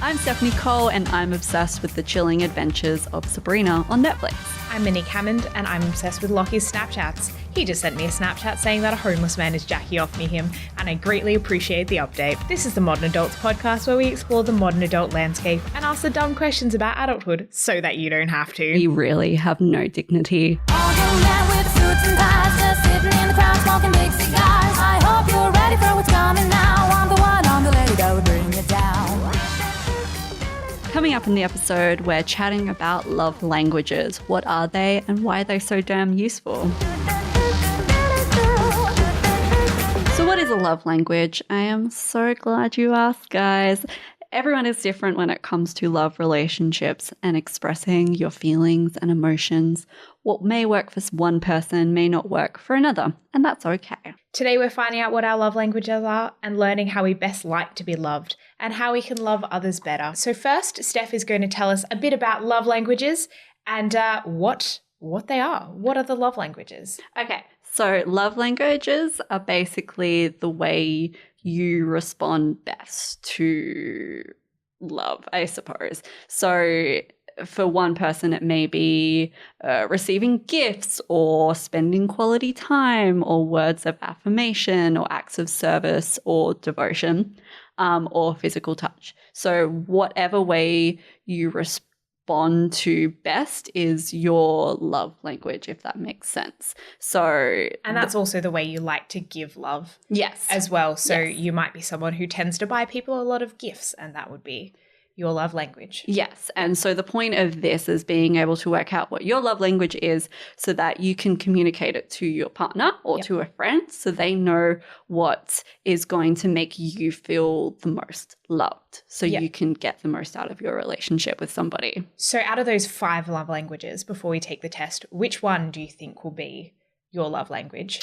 I'm Stephanie Cole and I'm obsessed with the chilling adventures of Sabrina on Netflix. I'm Monique Hammond and I'm obsessed with Lockie's Snapchats. He just sent me a Snapchat saying that a homeless man is jacking off near him, and I greatly appreciate the update. This is the Modern Adults podcast where we explore the modern adult landscape and ask the dumb questions about adulthood so that you don't have to. We really have no dignity. All young men with suits and ties, just sitting in the crowd smoking big cigars. I hope you're ready for what's coming now. I'm the one, I'm the lady that would bring it down. Coming up in the episode, we're chatting about love languages. What are they and why are they so damn useful? So what is a love language? I am so glad you asked, guys. Everyone is different when it comes to love relationships and expressing your feelings and emotions. What may work for one person may not work for another, and that's okay. Today we're finding out what our love languages are and learning how we best like to be loved and how we can love others better. So first, Steph is going to tell us a bit about love languages and what they are. What are the love languages? Okay, so love languages are basically the way you respond best to love, I suppose. So for one person, it may be receiving gifts or spending quality time or words of affirmation or acts of service or devotion or physical touch. So whatever way you respond to best is your love language, if that makes sense. So, and that's also the way you like to give love, yes, as well. So yes. You might be someone who tends to buy people a lot of gifts, and that would be your love language. Yes. And so the point of this is being able to work out what your love language is so that you can communicate it to your partner or to a friend so they know what is going to make you feel the most loved so you can get the most out of your relationship with somebody. So out of those 5 love languages, before we take the test, which one do you think will be your love language?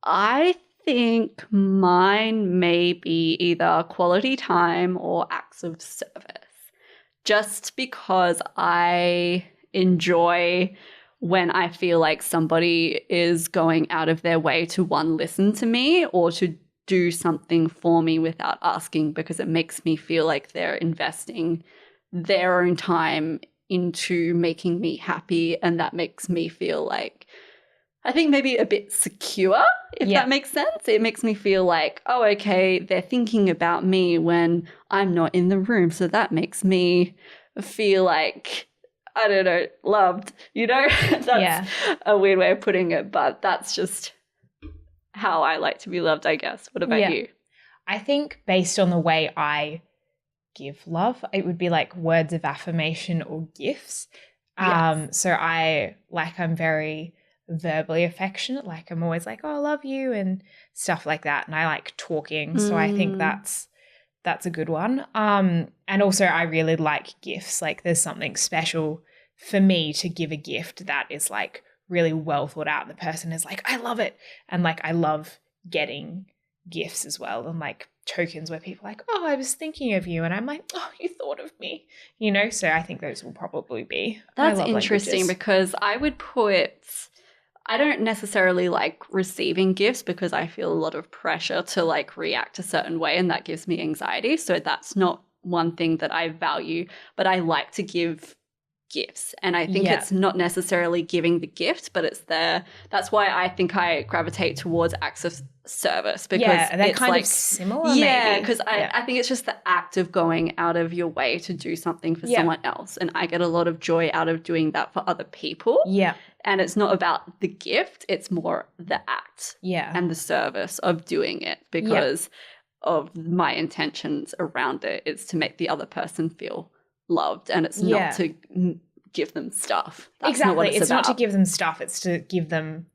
I think mine may be either quality time or acts of service, just because I enjoy when I feel like somebody is going out of their way to, one, listen to me or to do something for me without asking, because it makes me feel like they're investing their own time into making me happy, and that makes me feel like, I think, maybe a bit secure, if that makes sense. It makes me feel like, oh, okay, they're thinking about me when I'm not in the room. So that makes me feel like, I don't know, loved, you know? That's a weird way of putting it, but that's just how I like to be loved, I guess. What about you? I think based on the way I give love, it would be like words of affirmation or gifts. So I'm very verbally affectionate, like I'm always like, oh, I love you and stuff like that, and I like talking, so I think that's a good one. And also I really like gifts. Like there's something special for me to give a gift that is like really well thought out, and the person is like, I love it, and like I love getting gifts as well, and like tokens where people are like, oh, I was thinking of you, and I'm like, oh, you thought of me, you know. So I think those will probably be that's interesting languages. Because I would put, I don't necessarily like receiving gifts because I feel a lot of pressure to like react a certain way, and that gives me anxiety. So that's not one thing that I value, but I like to give gifts. And I think it's not necessarily giving the gift, but it's that's why I think I gravitate towards acts of service, because they're it's kind like, of similar. Yeah, because I think it's just the act of going out of your way to do something for someone else. And I get a lot of joy out of doing that for other people. Yeah. And it's not about the gift, it's more the act and the service of doing it, because of my intentions around it is to make the other person feel loved, and it's not to give them stuff. That's exactly. Not what it's not about. to give them stuff, it's to give them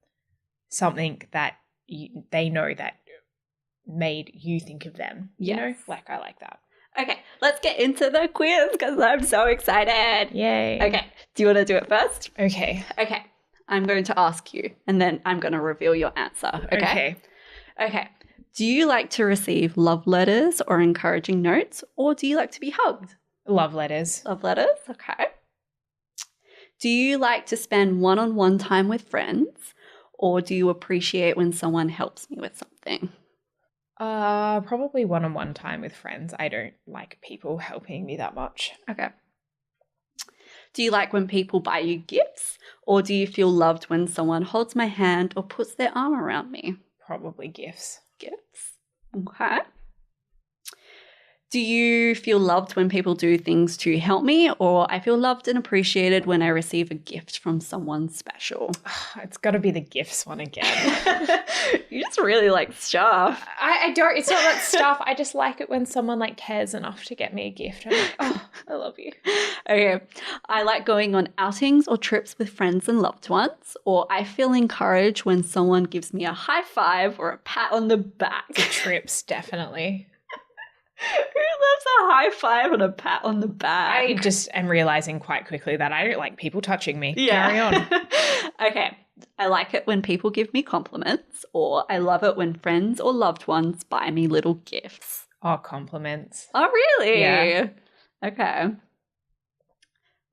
something that they know that made you think of them. You know, like I like that. Okay, let's get into the quiz because I'm so excited. Yay. Okay, do you want to do it first? Okay. I'm going to ask you and then I'm going to reveal your answer. Okay. Do you like to receive love letters or encouraging notes, or do you like to be hugged? Love letters. Love letters, okay. Do you like to spend one-on-one time with friends, or do you appreciate when someone helps me with something? Probably one-on-one time with friends. I don't like people helping me that much. Okay. Do you like when people buy you gifts, or do you feel loved when someone holds my hand or puts their arm around me? Probably gifts. Gifts. Okay. Do you feel loved when people do things to help me, or I feel loved and appreciated when I receive a gift from someone special? It's got to be the gifts one again. You just really like stuff. I don't. It's not that stuff. I just like it when someone like cares enough to get me a gift. I'm like, oh, I love you. Okay. I like going on outings or trips with friends and loved ones, or I feel encouraged when someone gives me a high five or a pat on the back. Trips, definitely. Who loves a high five and a pat on the back? I just am realizing quite quickly that I don't like people touching me. Carry on. Okay. I like it when people give me compliments, or I love it when friends or loved ones buy me little gifts. Oh, compliments. Oh, really? Yeah. Okay.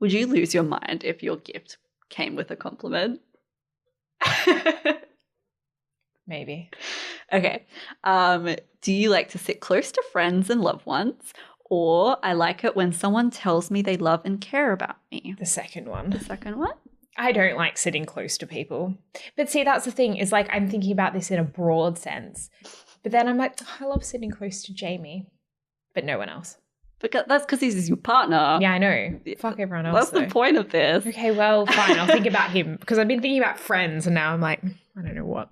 Would you lose your mind if your gift came with a compliment? Maybe. Okay. Do you like to sit close to friends and loved ones? Or I like it when someone tells me they love and care about me. The second The one. second one? I don't like sitting close to people. But see, that's the thing, is like I'm thinking about this in a broad sense. But then I'm like, I love sitting close to Jamie, but no one else. Because that's because he's your partner. Yeah, I know. Fuck everyone else. What's though. the point of this? Okay, well, fine. I'll think about him because I've been thinking about friends and now I'm like, I don't know what.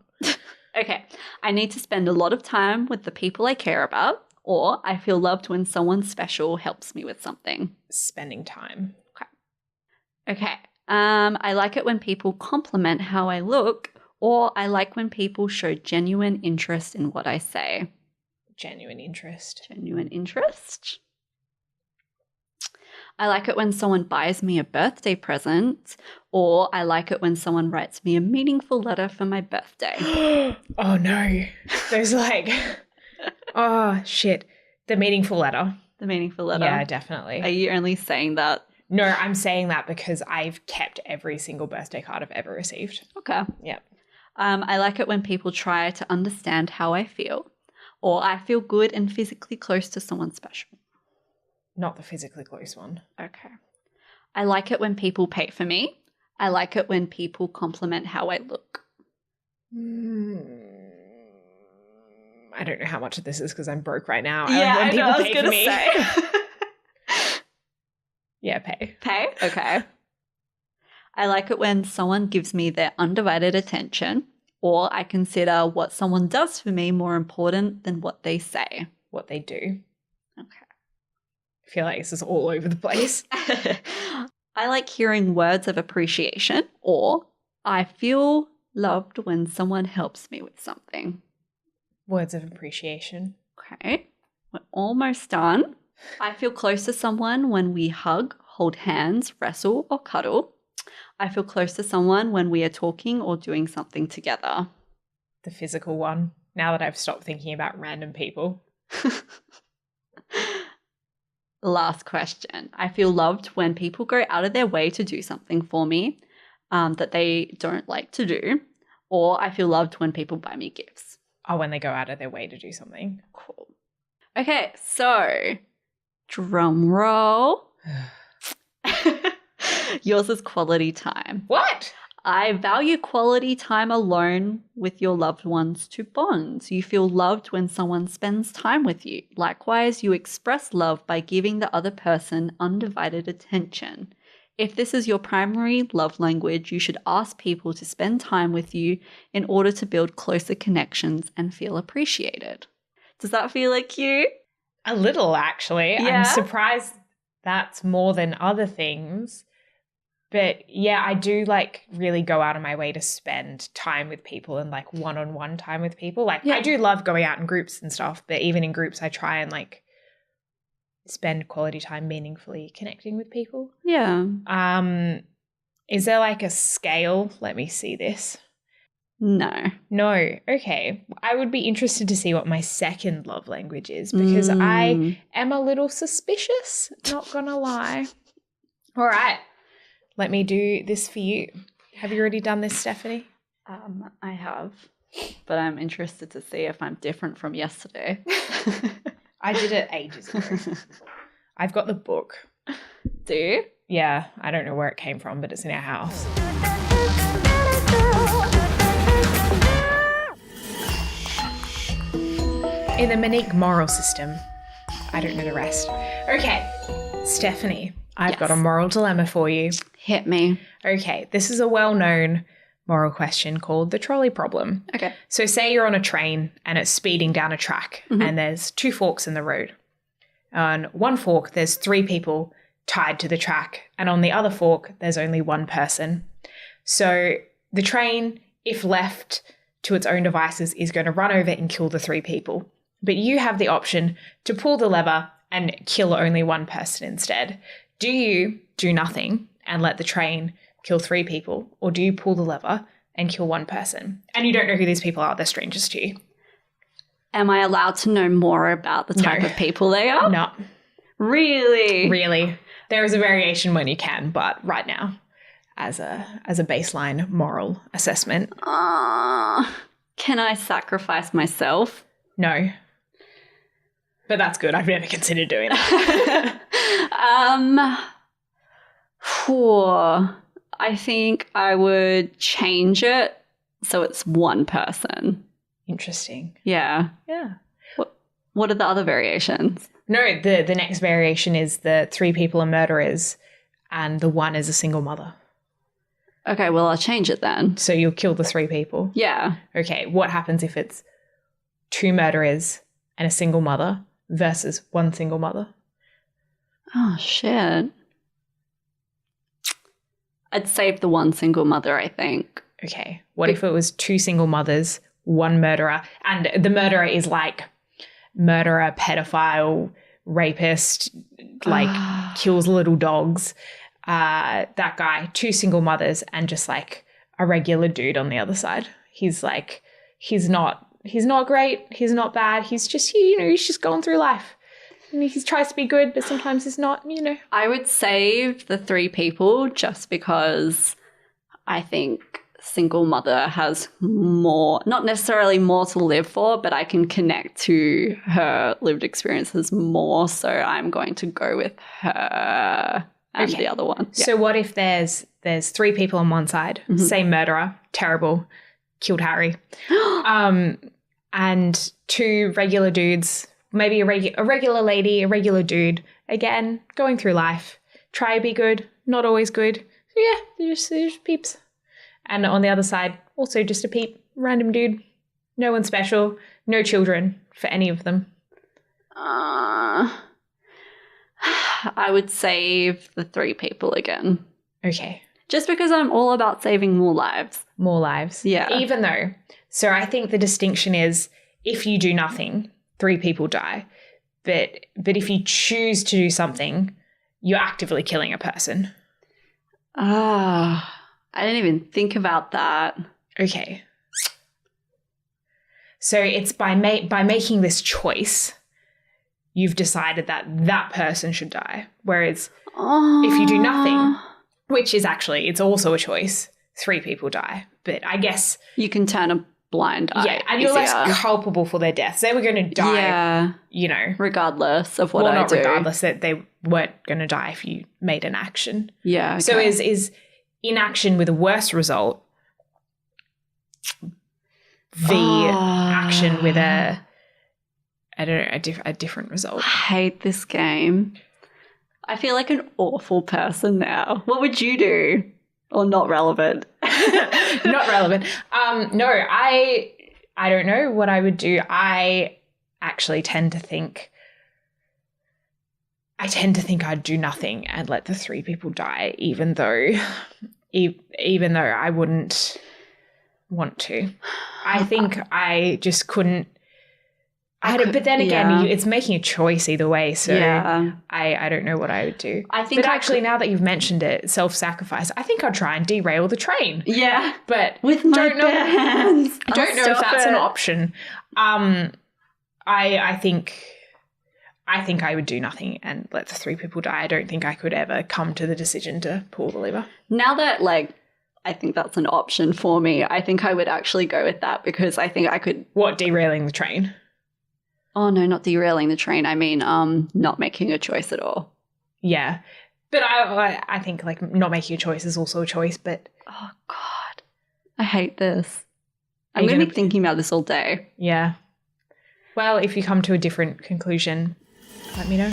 Okay. I need to spend a lot of time with the people I care about, or I feel loved when someone special helps me with something. Spending time. Okay. I like it when people compliment how I look, or I like when people show genuine interest in what I say. Genuine interest. Genuine interest. I like it when someone buys me a birthday present, or I like it when someone writes me a meaningful letter for my birthday. Oh no. Those like, oh shit. The meaningful letter. The meaningful letter. Yeah, definitely. Are you only saying that? No, I'm saying that because I've kept every single birthday card I've ever received. Okay. Yep. I like it when people try to understand how I feel, or I feel good and physically close to someone special. Not the physically close one. Okay. I like it when people pay for me. I like it when people compliment how I look. I don't know how much of this is because I'm broke right now. Yeah, when I know, people I was pay gonna for me. say. Yeah, pay. Pay? Okay. I like it when someone gives me their undivided attention, or I consider what someone does for me more important than what they say. What they do. Okay. I feel like this is all over the place. I like hearing words of appreciation, or I feel loved when someone helps me with something. Words of appreciation. Okay, we're almost done. I feel close to someone when we hug, hold hands, wrestle, or cuddle. I feel close to someone when we are talking or doing something together. The physical one. Now that I've stopped thinking about random people. Last question. I feel loved when people go out of their way to do something for me that they don't like to do, or I feel loved when people buy me gifts. Oh, when they go out of their way to do something. Cool. Okay, so drum roll. Yours is quality time. What? I value quality time alone with your loved ones to bond. You feel loved when someone spends time with you. Likewise, you express love by giving the other person undivided attention. If this is your primary love language, you should ask people to spend time with you in order to build closer connections and feel appreciated. Does that feel like you? A little, actually. Yeah? I'm surprised that's more than other things. But yeah, I do like really go out of my way to spend time with people and like one-on-one time with people. Like Yeah. I do love going out in groups and stuff, but even in groups I try and like spend quality time meaningfully connecting with people. Yeah. Is there like a scale? Let me see this. No. No. Okay. I would be interested to see what my second love language is because I am a little suspicious, not gonna lie. All right. Let me do this for you. Have you already done this, Stephanie? I have. but I'm interested to see if I'm different from yesterday. I did it ages ago. I've got the book. Do you? Yeah, I don't know where it came from, but it's in our house. In the Monique moral system, I don't know the rest. Okay, Stephanie, I've got a moral dilemma for you. Hit me. Okay, this is a well-known moral question called the trolley problem. Okay. So say you're on a train and it's speeding down a track and there's 2 forks in the road. On one fork, there's 3 people tied to the track, and on the other fork, there's only 1 person. So the train, if left to its own devices, is going to run over and kill the 3 people. But you have the option to pull the lever and kill only 1 person instead. Do you do nothing and let the train kill 3 people, or do you pull the lever and kill 1 person? And you don't know who these people are, they're strangers to you. Am I allowed to know more about the type of people they are? No. Really? Really. There is a variation when you can, but right now, as a baseline moral assessment. Can I sacrifice myself? No. But that's good. I've never considered doing that. I think I would change it so it's 1 person. Interesting. Yeah. Yeah. What are the other variations? No, the next variation is the 3 people are murderers and the 1 is a single mother. Okay, well, I'll change it then. So you'll kill the 3 people. Yeah. Okay, what happens if it's 2 murderers and a single mother versus 1 single mother? Oh, shit. I'd save the 1 single mother, I think. Okay, what if it was 2 single mothers, 1 murderer, and the murderer is like murderer, pedophile, rapist, like kills little dogs, that guy, 2 single mothers, and just like a regular dude on the other side. He's like, he's not great, he's not bad, he's just, he's just going through life. And he tries to be good, but sometimes he's not, I would save the 3 people just because I think single mother has more, not necessarily more to live for, but I can connect to her lived experiences more. So I'm going to go with her and the other one. Yeah. So what if there's 3 people on one side, same murderer, terrible, killed Harry, and 2 regular dudes, maybe a regular lady, a regular dude, again, going through life, try to be good, not always good. So yeah, they're just peeps. And on the other side, also just a peep, random dude. No one special, no children for any of them. I would save the 3 people again. Okay. Just because I'm all about saving more lives. More lives. Yeah. Even though, so I think the distinction is if you do nothing, 3 people die. But if you choose to do something, you're actively killing a person. I didn't even think about that. Okay. So it's by making this choice, you've decided that that person should die. Whereas if you do nothing, which is actually, it's also a choice, 3 people die. But I guess you can turn a blind eye. Yeah, and you're less culpable for their deaths. They were going to die, regardless of what I do. Not regardless, that they weren't going to die if you made an action. Yeah. Okay. So is inaction with a worse result the action with a different result? I hate this game. I feel like an awful person now. What would you do? Or not relevant? Not relevant. No, I don't know what I would do. I actually tend to think I'd do nothing and let the 3 people die, even though I wouldn't want to. I think I just couldn't. But then again, it's making a choice either way. So I don't know what I would do. I think now that you've mentioned it, self-sacrifice, I think I'd try and derail the train. Yeah. But with my bare hands. I don't know if that's an option. I think I would do nothing and let the 3 people die. I don't think I could ever come to the decision to pull the lever. Now that I think that's an option for me. I think I would actually go with that because I think I could. What, derailing the train? Oh no, not derailing the train. I mean, not making a choice at all. Yeah. But I think like not making a choice is also a choice, but Oh God, I hate this. Are I'm you going to gonna- be thinking about this all day. yeah. Well, if you come to a different conclusion, let me know.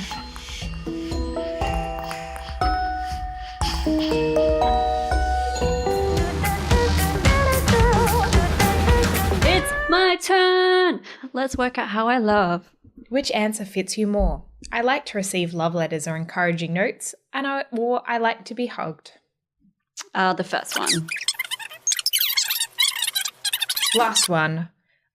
It's my turn. Let's work out how I love. Which answer fits you more? I like to receive love letters or encouraging notes, or I like to be hugged. The first one. Last one.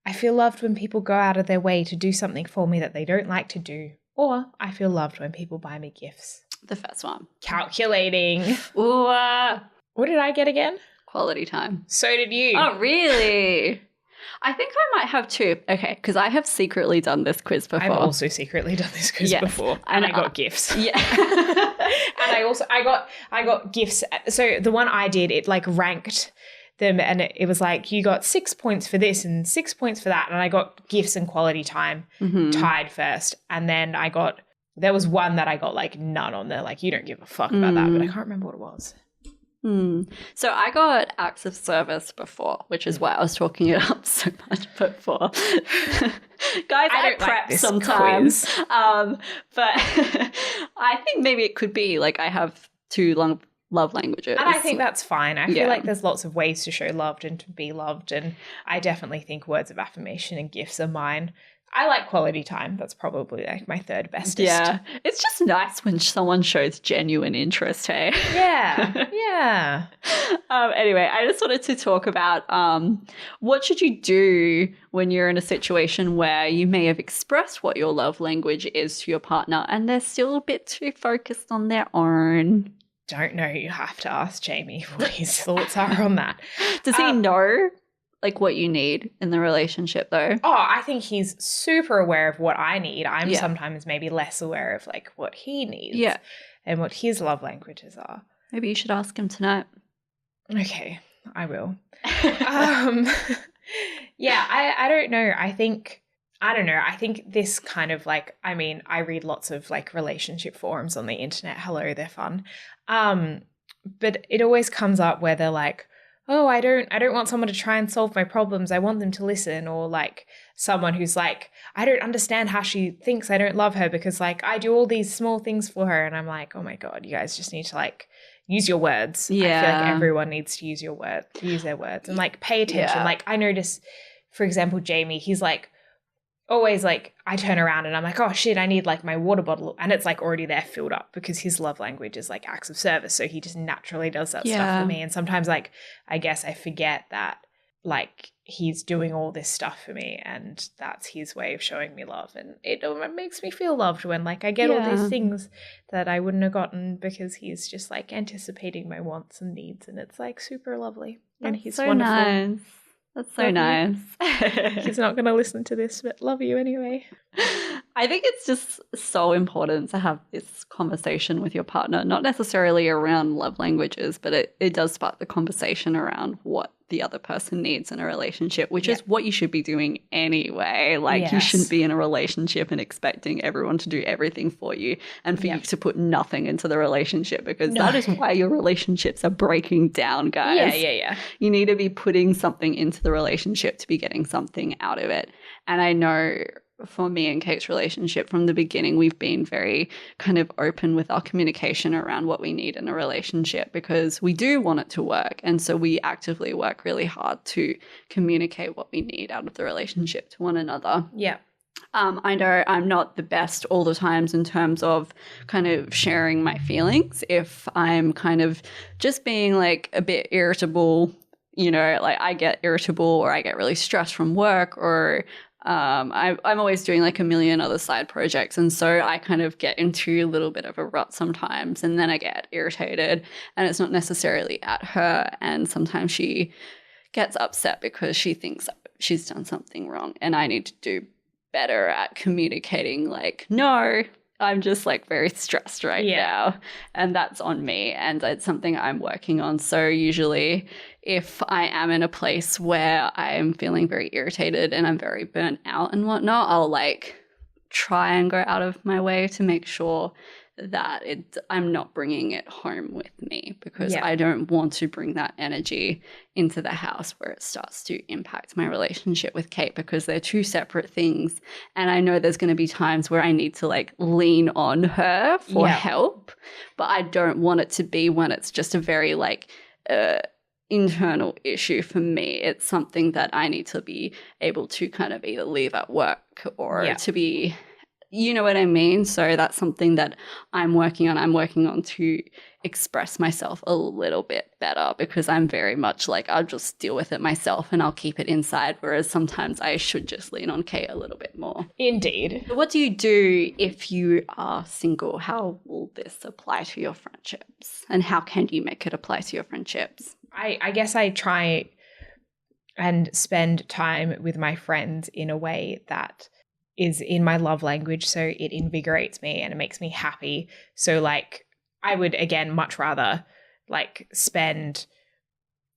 I feel loved when people go out of their way to do something for me that they don't like to do, or I feel loved when people buy me gifts. The first one. Calculating. Ooh, What did I get again? quality time. So did you. Oh, really? I think I might have two. Okay, because I have secretly done this quiz before. I've also secretly done this quiz Yes. before, and I And, got gifts. Yeah. And I got gifts. So the one I did, it like ranked them, and it was like you got 6 points for this and 6 points for that, and I got gifts and quality time Mhm. tied first, and then there was one that I got like none on there, like you don't give a fuck about that, but I can't remember what it was. So I got acts of service before, which is why I was talking it up so much before. Guys, I don't like prep this sometimes. quiz. But I think maybe it could be like I have two love languages. And I think that's fine. I Yeah. feel like there's lots of ways to show loved and to be loved, and I definitely think words of affirmation and gifts are mine. I like quality time. That's probably like my third bestest. Yeah. It's just nice when someone shows genuine interest, hey? Yeah. Yeah. Anyway, I just wanted to talk about what should you do when you're in a situation where you may have expressed what your love language is to your partner and they're still a bit too focused on their own. Don't know. You have to ask Jamie what his thoughts are on that. Does he know like what you need in the relationship though? Oh, I think he's super aware of what I need. I'm Yeah. sometimes maybe less aware of like what he needs. Yeah. And what his love languages are. Maybe you should ask him tonight. Okay, I will. Yeah, I don't know. I don't know. I think this kind of like, I mean, I read lots of like relationship forums on the internet. Hello, they're fun. But it always comes up where they're like, oh, I don't want someone to try and solve my problems. I want them to listen. Or like someone who's like, I don't understand how she thinks I don't love her because like I do all these small things for her. And I'm like, oh my God, you guys just need to like use your words. I feel Yeah. like everyone needs to use their words and like pay attention. Yeah. Like I notice, for example, Jamie, he's like always like, I turn around and I'm like, oh shit, I need like my water bottle. And it's like already there filled up because his love language is like acts of service. So he just naturally does that stuff Yeah. for me. And sometimes like, I guess I forget that like he's doing all this stuff for me and that's his way of showing me love. And it makes me feel loved when like I get all Yeah. these things that I wouldn't have gotten because he's just like anticipating my wants and needs. And it's like super lovely. And That's he's so wonderful. nice. That's so Love nice. He's not going to listen to this, but love you anyway. I think it's just so important to have this conversation with your partner, not necessarily around love languages, but it does spark the conversation around what the other person needs in a relationship, which is what you should be doing anyway. Like you Yes. shouldn't be in a relationship and expecting everyone to do everything for you and for you to put nothing into the relationship because that is why your relationships are breaking down, guys. Yeah. You need to be putting something into the relationship to be getting something out of it. And I know for me and Kate's relationship from the beginning, we've been very kind of open with our communication around what we need in a relationship because we do want it to work. And so we actively work really hard to communicate what we need out of the relationship to one another. Yeah. I know I'm not the best all the times in terms of kind of sharing my feelings. If I'm kind of just being like a bit irritable, you know, like I get irritable or I get really stressed from work or I'm always doing like a million other side projects. And so I kind of get into a little bit of a rut sometimes and then I get irritated and it's not necessarily at her. And sometimes she gets upset because she thinks she's done something wrong and I need to do better at communicating like, no, I'm just like very stressed right now, and that's on me, and it's something I'm working on. So usually if I am in a place where I'm feeling very irritated and I'm very burnt out and whatnot, I'll like try and go out of my way to make sure that I'm not bringing it home with me, because I don't want to bring that energy into the house where it starts to impact my relationship with Kate, because they're two separate things. And I know there's going to be times where I need to like lean on her for help, but I don't want it to be when it's just a very like internal issue for me. It's something that I need to be able to kind of either leave at work or to be, you know what I mean? So that's something that I'm working on. I'm working on to express myself a little bit better, because I'm very much like, I'll just deal with it myself and I'll keep it inside. Whereas sometimes I should just lean on Kate a little bit more. Indeed. What do you do if you are single? How will this apply to your friendships? And how can you make it apply to your friendships? I guess I try and spend time with my friends in a way that is in my love language, so it invigorates me and it makes me happy. So like I would again much rather like spend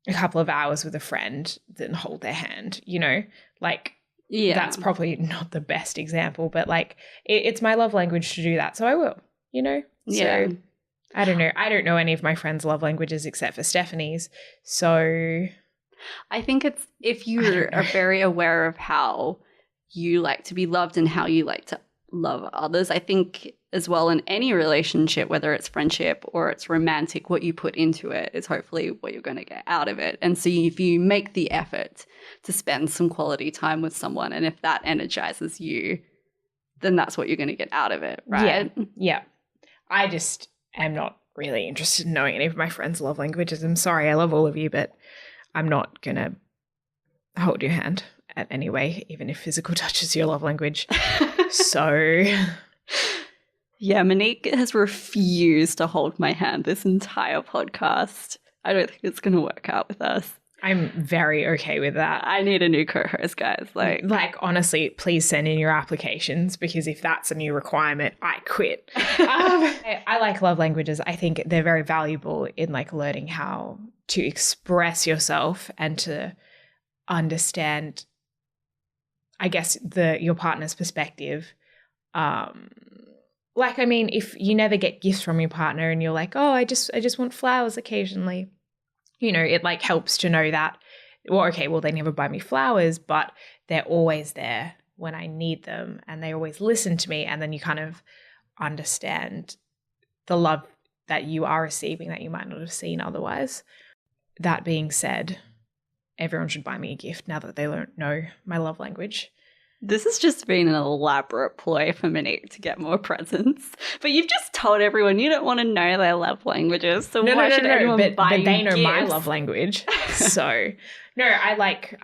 a couple of hours with a friend than hold their hand, you know? Like that's probably not the best example, but like it's my love language to do that, so I will, you know? So I don't know. I don't know any of my friends' love languages except for Stephanie's. So I think it's if you are very aware of how you like to be loved and how you like to love others. I think as well in any relationship, whether it's friendship or it's romantic, what you put into it is hopefully what you're going to get out of it. And so if you make the effort to spend some quality time with someone, and if that energizes you, then that's what you're going to get out of it, right? Yeah. I just am not really interested in knowing any of my friends' love languages. I'm sorry, I love all of you, but I'm not going to hold your hand at any way, even if physical touch is your love language. So yeah, Monique has refused to hold my hand this entire podcast. I don't think it's going to work out with us. I'm very okay with that. I need a new co-host, guys. Like honestly, please send in your applications, because if that's a new requirement, I quit. I like love languages. I think they're very valuable in like learning how to express yourself and to understand, I guess, your partner's perspective. Like, I mean, if you never get gifts from your partner and you're like, oh, I just want flowers occasionally, you know, it like helps to know that, well, okay, well, they never buy me flowers, but they're always there when I need them and they always listen to me. And then you kind of understand the love that you are receiving that you might not have seen otherwise. That being said, everyone should buy me a gift now that they don't know my love language. This has just been an elaborate ploy for Monique to get more presents. But you've just told everyone you don't want to know their love languages. So why should anyone buy you But they know gifts? my love language. So, no, I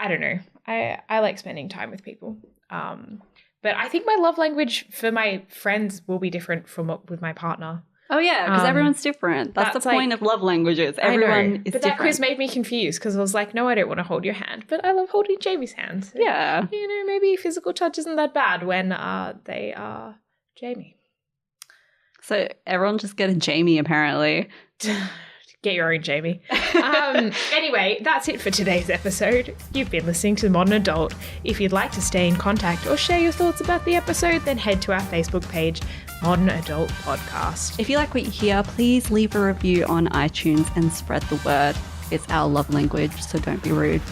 don't know. I like spending time with people. But I think my love language for my friends will be different from with my partner. Oh, yeah, because everyone's different. That's the point of love languages. Everyone is different. That quiz made me confused because I was like, no, I don't want to hold your hand, but I love holding Jamie's hand. So, yeah. You know, maybe physical touch isn't that bad when they are Jamie. So everyone just get a Jamie, apparently. Get your own Jamie. Anyway, that's it for today's episode. You've been listening to Modern Adult. If you'd like to stay in contact or share your thoughts about the episode, then head to our Facebook page, Modern Adult Podcast. If you like what you hear, please leave a review on iTunes and spread the word. It's our love language, so don't be rude.